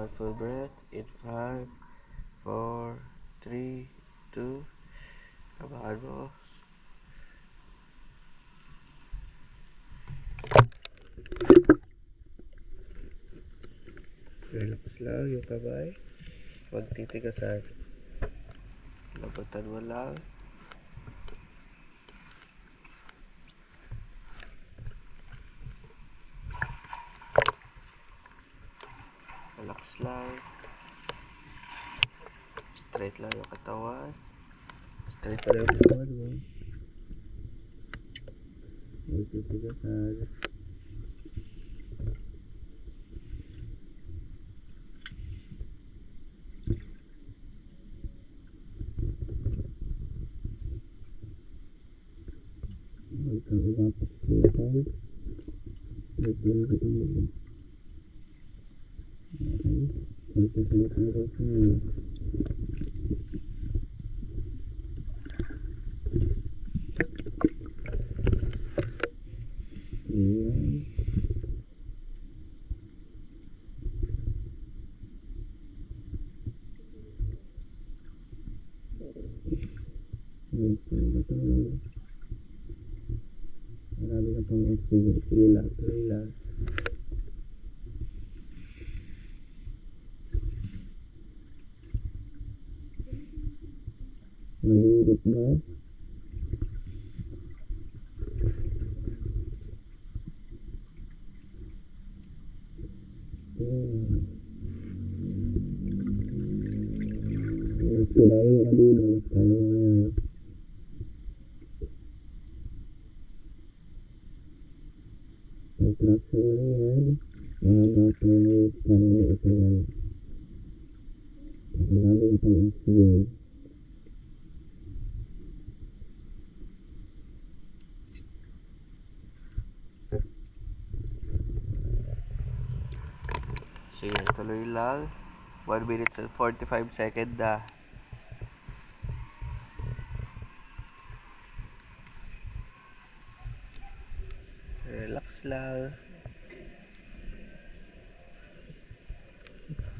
one full breath. In 5, 4, 3, 2. Kabahan mo. Relax lang yung kamay. Huwag titigasan. Labutan mo lang. Relax lang. Straight lang yung katawan. Straight pa lang yung katawan mo. Huwag titigasan. Huwag kang umapak sa lakay. Huwag lang katawan mo. Okay. Huwag kang sumasagot mo. Ayan. Huwag kang katawan. Marami ka pang oxygen. Sige lang, tuloy lang. Malirot ba? Kirain ka dito. Tayo ngayon. Contraction na yan. Makakasal na yung panilit na yan. Marami ka pang oxygen. Sige, tuloy lang. 1 minute and 45 seconds na. Relax lang.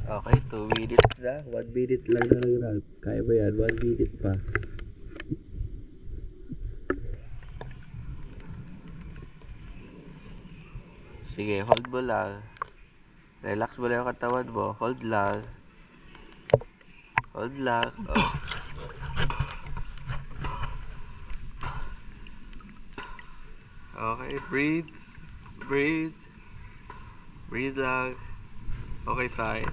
Okay, 2 minutes na. 1 minute lang na lang, Ralph. Kaya ba yan? 1 minute pa. Sige, hold mo lang. Relax mo lang yung katawan mo. Hold lang. Hold lang. Oh. Okay, breathe. Breathe. Breathe lang. Okay, side.